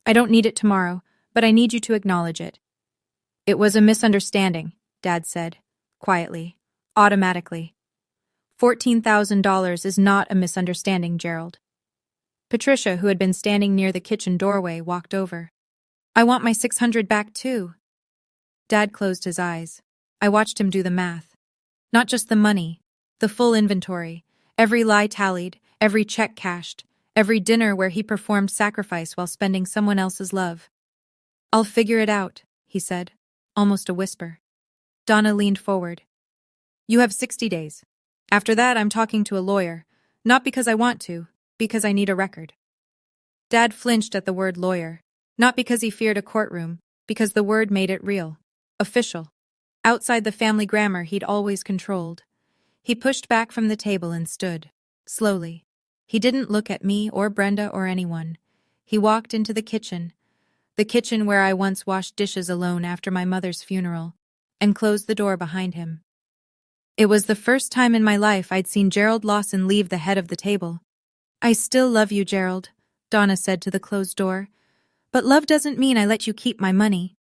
I don't need it tomorrow, but I need you to acknowledge it." "It was a misunderstanding," Dad said, quietly, automatically. $14,000 is not a misunderstanding, Gerald. Patricia, who had been standing near the kitchen doorway, walked over. "I want my $600 back too." Dad closed his eyes. I watched him do the math. Not just the money, the full inventory, every lie tallied, every check cashed, every dinner where he performed sacrifice while spending someone else's love. "I'll figure it out," he said, almost a whisper. Donna leaned forward. "You have 60 days. After that, I'm talking to a lawyer, not because I want to, because I need a record." Dad flinched at the word lawyer, not because he feared a courtroom, because the word made it real, official, outside the family grammar he'd always controlled. He pushed back from the table and stood, slowly. He didn't look at me or Brenda or anyone. He walked into the kitchen where I once washed dishes alone after my mother's funeral, and closed the door behind him. It was the first time in my life I'd seen Gerald Lawson leave the head of the table. "I still love you, Gerald," Donna said to the closed door. "But love doesn't mean I let you keep my money."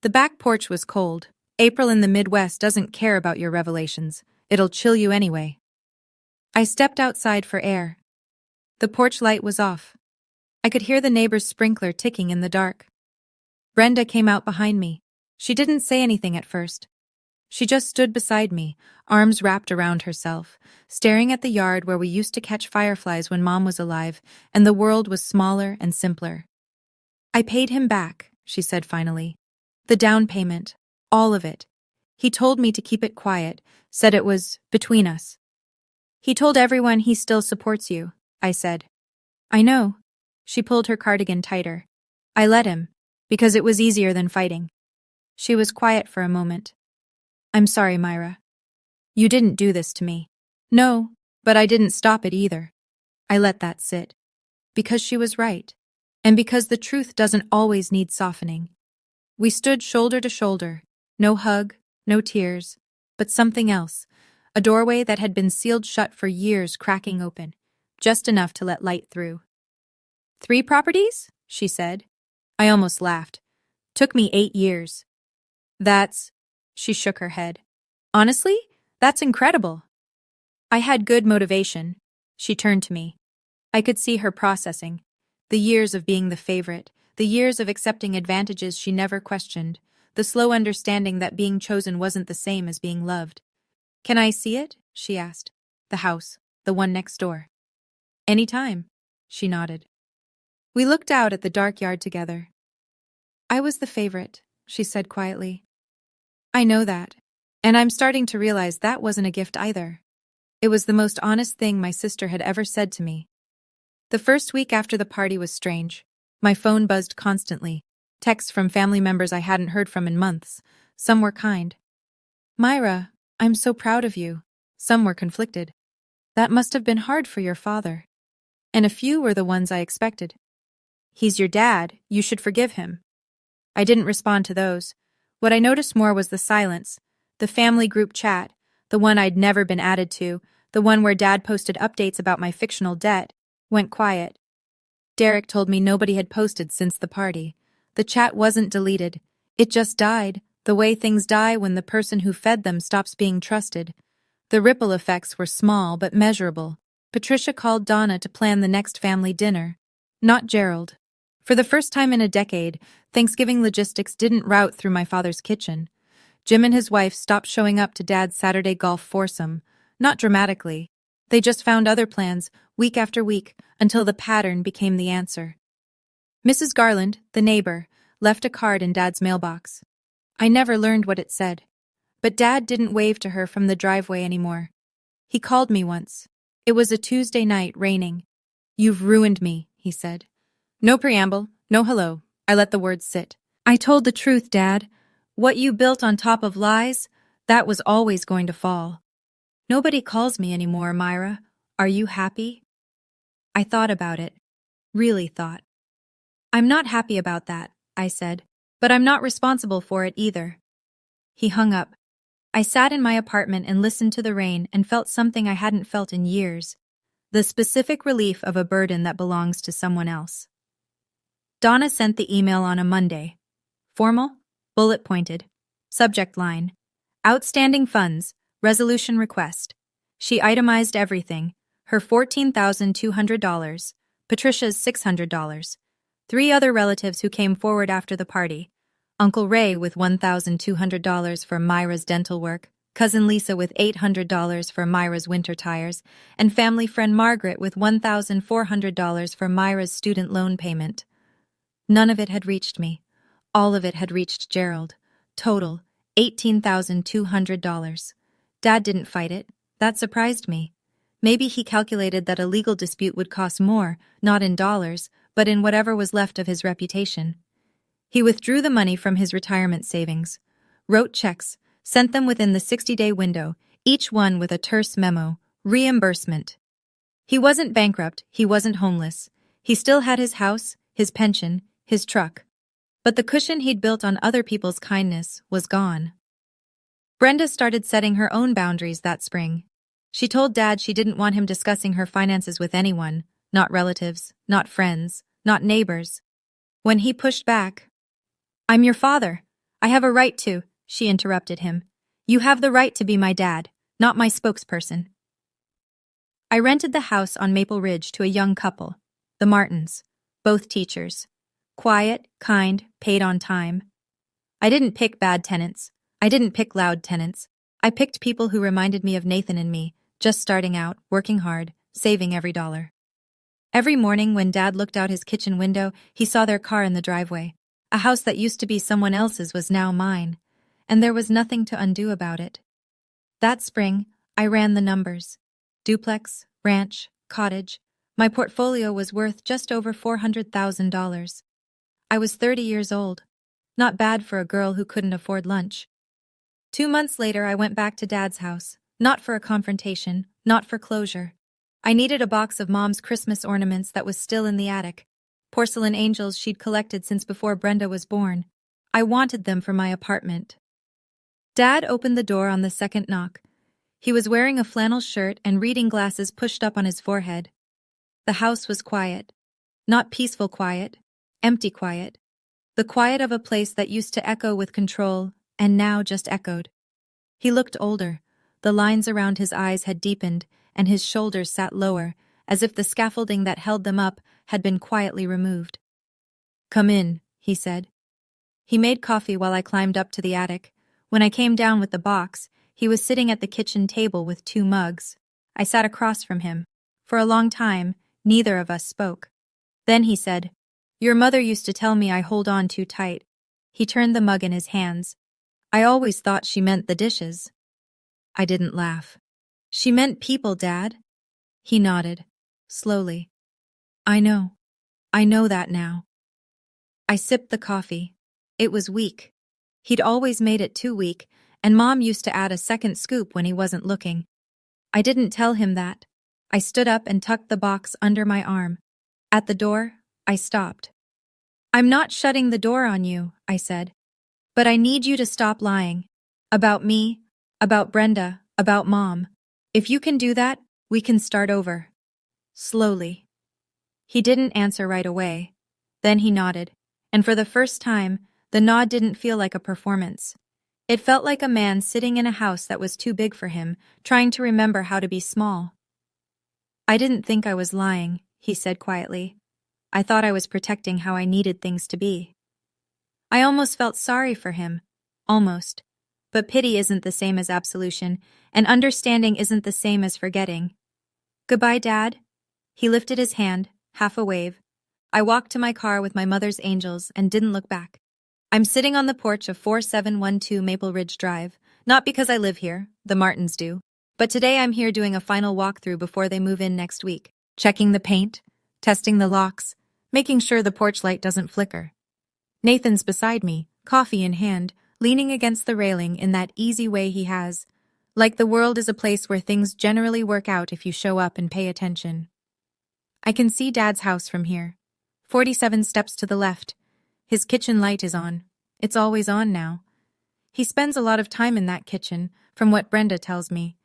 The back porch was cold. April in the Midwest doesn't care about your revelations. It'll chill you anyway. I stepped outside for air. The porch light was off. I could hear the neighbor's sprinkler ticking in the dark. Brenda came out behind me. She didn't say anything at first. She just stood beside me, arms wrapped around herself, staring at the yard where we used to catch fireflies when Mom was alive, and the world was smaller and simpler. "I paid him back," she said finally. "The down payment, all of it. He told me to keep it quiet, said it was between us." "He told everyone he still supports you," I said. "I know." She pulled her cardigan tighter. "I let him, because it was easier than fighting." She was quiet for a moment. "I'm sorry, Myra." You didn't do this to me. No, but I didn't stop it either. I let that sit. Because she was right. And because the truth doesn't always need softening. We stood shoulder to shoulder. No hug, no tears, but something else. A doorway that had been sealed shut for years cracking open, just enough to let light through. 3 properties? She said. I almost laughed. Took me 8 years. That's... She shook her head. Honestly, that's incredible. I had good motivation. She turned to me. I could see her processing. The years of being the favorite, the years of accepting advantages she never questioned, the slow understanding that being chosen wasn't the same as being loved. Can I see it? She asked. The house, the one next door. Any time, she nodded. We looked out at the dark yard together. I was the favorite, she said quietly. I know that, and I'm starting to realize that wasn't a gift either. It was the most honest thing my sister had ever said to me. The first week after the party was strange. My phone buzzed constantly. Texts from family members I hadn't heard from in months. Some were kind. Myra, I'm so proud of you. Some were conflicted. That must have been hard for your father. And a few were the ones I expected. He's your dad, you should forgive him. I didn't respond to those. What I noticed more was the silence. The family group chat, the one I'd never been added to, the one where Dad posted updates about my fictional debt, went quiet. Derek told me nobody had posted since the party. The chat wasn't deleted. It just died, the way things die when the person who fed them stops being trusted. The ripple effects were small but measurable. Patricia called Donna to plan the next family dinner. Not Gerald. For the first time in a decade, Thanksgiving logistics didn't route through my father's kitchen. Jim and his wife stopped showing up to Dad's Saturday golf foursome. Not dramatically. They just found other plans, week after week, until the pattern became the answer. Mrs. Garland, the neighbor, left a card in Dad's mailbox. I never learned what it said. But Dad didn't wave to her from the driveway anymore. He called me once. It was a Tuesday night, raining. You've ruined me, he said. No preamble, no hello. I let the words sit. I told the truth, Dad. What you built on top of lies, that was always going to fall. Nobody calls me anymore, Myra. Are you happy? I thought about it. Really thought. I'm not happy about that, I said, but I'm not responsible for it either. He hung up. I sat in my apartment and listened to the rain and felt something I hadn't felt in years. The specific relief of a burden that belongs to someone else. Donna sent the email on a Monday. Formal, bullet-pointed. Subject line. Outstanding funds, resolution request. She itemized everything. Her $14,200, Patricia's $600. 3 other relatives who came forward after the party. Uncle Ray with $1,200 for Myra's dental work, Cousin Lisa with $800 for Myra's winter tires, and family friend Margaret with $1,400 for Myra's student loan payment. None of it had reached me. All of it had reached Gerald. Total, $18,200. Dad didn't fight it. That surprised me. Maybe he calculated that a legal dispute would cost more, not in dollars, but in whatever was left of his reputation. He withdrew the money from his retirement savings, wrote checks, sent them within the 60-day window, each one with a terse memo, reimbursement. He wasn't bankrupt, he wasn't homeless. He still had his house, his pension, his truck. But the cushion he'd built on other people's kindness was gone. Brenda started setting her own boundaries that spring. She told Dad she didn't want him discussing her finances with anyone, not relatives, not friends, not neighbors. When he pushed back, "I'm your father. I have a right to," she interrupted him. "You have the right to be my dad, not my spokesperson." I rented the house on Maple Ridge to a young couple, the Martins, both teachers. Quiet, kind, paid on time. I didn't pick bad tenants. I didn't pick loud tenants. I picked people who reminded me of Nathan and me, just starting out, working hard, saving every dollar. Every morning when Dad looked out his kitchen window, he saw their car in the driveway. A house that used to be someone else's was now mine, and there was nothing to undo about it. That spring, I ran the numbers. Duplex, ranch, cottage. My portfolio was worth just over $400,000. I was 30 years old. Not bad for a girl who couldn't afford lunch. 2 months later, I went back to Dad's house. Not for a confrontation, not for closure. I needed a box of Mom's Christmas ornaments that was still in the attic. Porcelain angels she'd collected since before Brenda was born. I wanted them for my apartment. Dad opened the door on the second knock. He was wearing a flannel shirt and reading glasses pushed up on his forehead. The house was quiet. Not peaceful quiet, empty quiet. The quiet of a place that used to echo with control, and now just echoed. He looked older. The lines around his eyes had deepened, and his shoulders sat lower, as if the scaffolding that held them up had been quietly removed. "Come in," he said. He made coffee while I climbed up to the attic. When I came down with the box, he was sitting at the kitchen table with 2 mugs. I sat across from him. For a long time, neither of us spoke. Then he said, "Your mother used to tell me I hold on too tight." He turned the mug in his hands. "I always thought she meant the dishes." I didn't laugh. "She meant people, Dad." He nodded, slowly. I know that now." I sipped the coffee. It was weak. He'd always made it too weak, and Mom used to add a second scoop when he wasn't looking. I didn't tell him that. I stood up and tucked the box under my arm. At the door, I stopped. "I'm not shutting the door on you," I said. "But I need you to stop lying. About me, about Brenda, about Mom. If you can do that, we can start over." Slowly. He didn't answer right away. Then he nodded, and for the first time, the nod didn't feel like a performance. It felt like a man sitting in a house that was too big for him, trying to remember how to be small. "I didn't think I was lying," he said quietly. "I thought I was protecting how I needed things to be." I almost felt sorry for him. Almost. But pity isn't the same as absolution, and understanding isn't the same as forgetting. "Goodbye, Dad." He lifted his hand, half a wave. I walked to my car with my mother's angels and didn't look back. I'm sitting on the porch of 4712 Maple Ridge Drive, not because I live here, the Martins do, but today I'm here doing a final walkthrough before they move in next week, checking the paint, testing the locks, making sure the porch light doesn't flicker. Nathan's beside me, coffee in hand, leaning against the railing in that easy way he has, like the world is a place where things generally work out if you show up and pay attention. I can see Dad's house from here. 47 steps to the left. His kitchen light is on. It's always on now. He spends a lot of time in that kitchen, from what Brenda tells me.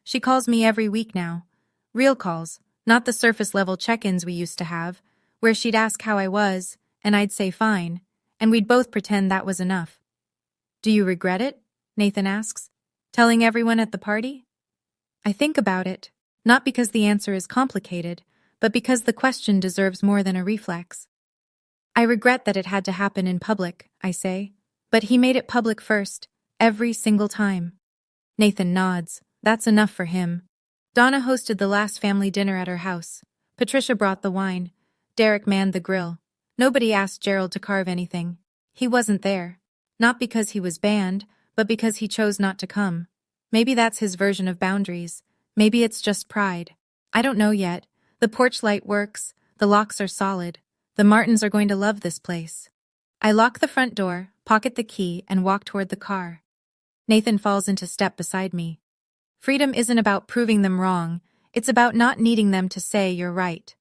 She calls me every week now. Real calls, not the surface-level check-ins we used to have, where she'd ask how I was, and I'd say fine, and we'd both pretend that was enough. "Do you regret it?" Nathan asks. "Telling everyone at the party?" I think about it, not because the answer is complicated, but because the question deserves more than a reflex. "I regret that it had to happen in public," I say. "But he made it public first, every single time." Nathan nods. That's enough for him. Donna hosted the last family dinner at her house. Patricia brought the wine. Derek manned the grill. Nobody asked Gerald to carve anything. He wasn't there. Not because he was banned, but because he chose not to come. Maybe that's his version of boundaries. Maybe it's just pride. I don't know yet. The porch light works. The locks are solid. The Martins are going to love this place. I lock the front door, pocket the key, and walk toward the car. Nathan falls into step beside me. Freedom isn't about proving them wrong. It's about not needing them to say you're right.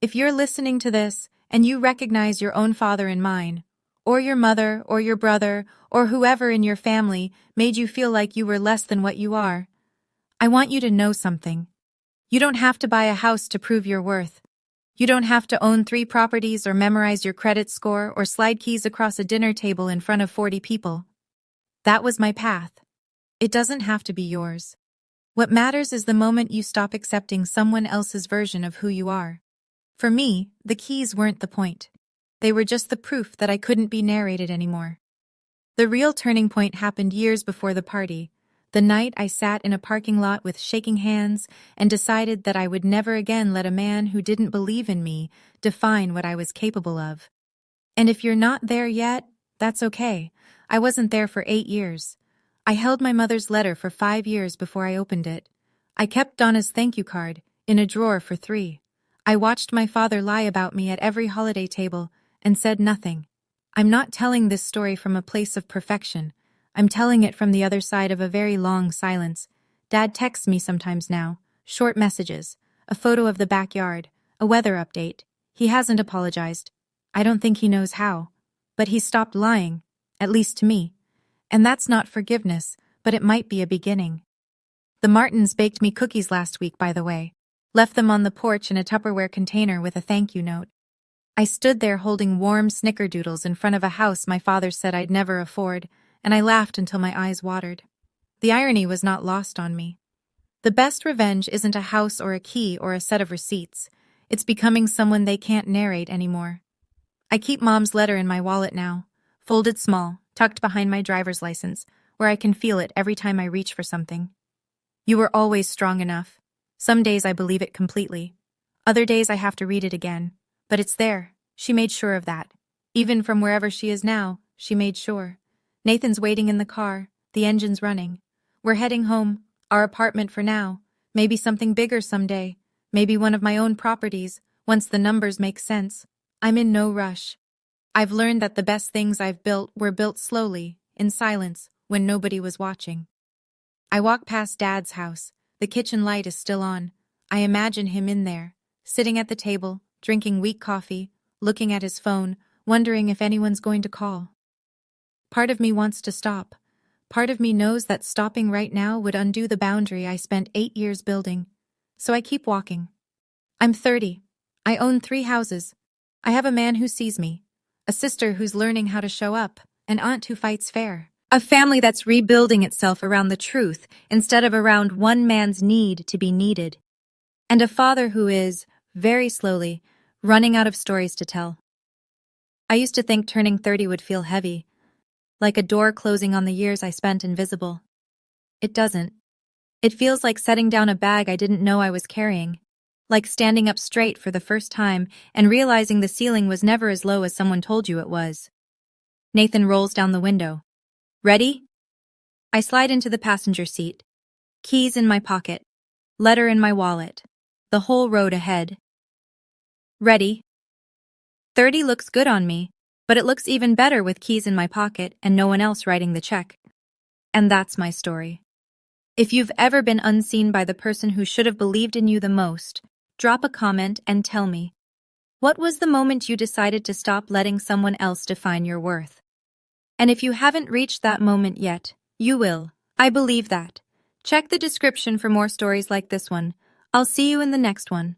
If you're listening to this, and you recognize your own father in mine, or your mother, or your brother, or whoever in your family made you feel like you were less than what you are, I want you to know something. You don't have to buy a house to prove your worth. You don't have to own 3 properties or memorize your credit score or slide keys across a dinner table in front of 40 people. That was my path. It doesn't have to be yours. What matters is the moment you stop accepting someone else's version of who you are. For me, the keys weren't the point. They were just the proof that I couldn't be narrated anymore. The real turning point happened years before the party. The night I sat in a parking lot with shaking hands and decided that I would never again let a man who didn't believe in me define what I was capable of. And if you're not there yet, that's okay. I wasn't there for 8 years. I held my mother's letter for 5 years before I opened it. I kept Donna's thank you card in a drawer for 3. I watched my father lie about me at every holiday table and said nothing. I'm not telling this story from a place of perfection. I'm telling it from the other side of a very long silence, Dad texts me sometimes now, short messages, a photo of the backyard, a weather update. He hasn't apologized. I don't think he knows how. But he's stopped lying, at least to me. And that's not forgiveness, but it might be a beginning. The Martins baked me cookies last week, by the way. Left them on the porch in a Tupperware container with a thank you note. I stood there holding warm snickerdoodles in front of a house my father said I'd never afford, and I laughed until my eyes watered. The irony was not lost on me. The best revenge isn't a house or a key or a set of receipts. It's becoming someone they can't narrate anymore. I keep Mom's letter in my wallet now, folded small, tucked behind my driver's license, where I can feel it every time I reach for something. You were always strong enough. Some days I believe it completely. Other days I have to read it again. But it's there. She made sure of that. Even from wherever she is now, she made sure. Nathan's waiting in the car. The engine's running. We're heading home. Our apartment for now. Maybe something bigger someday. Maybe one of my own properties, once the numbers make sense. I'm in no rush. I've learned that the best things I've built were built slowly, in silence, when nobody was watching. I walk past Dad's house. The kitchen light is still on. I imagine him in there, sitting at the table, drinking weak coffee, looking at his phone, wondering if anyone's going to call. Part of me wants to stop. Part of me knows that stopping right now would undo the boundary I spent 8 years building. So I keep walking. I'm 30. I own 3 houses. I have a man who sees me, a sister who's learning how to show up, an aunt who fights fair, a family that's rebuilding itself around the truth instead of around one man's need to be needed, and a father who is, very slowly, running out of stories to tell. I used to think turning 30 would feel heavy, like a door closing on the years I spent invisible. It doesn't. It feels like setting down a bag I didn't know I was carrying, like standing up straight for the first time and realizing the ceiling was never as low as someone told you it was. Nathan rolls down the window. Ready? I slide into the passenger seat. Keys in my pocket. Letter in my wallet. The whole road ahead. Ready? 30 looks good on me, but it looks even better with keys in my pocket and no one else writing the check. And that's my story. If you've ever been unseen by the person who should have believed in you the most, drop a comment and tell me. What was the moment you decided to stop letting someone else define your worth? And if you haven't reached that moment yet, you will. I believe that. Check the description for more stories like this one. I'll see you in the next one.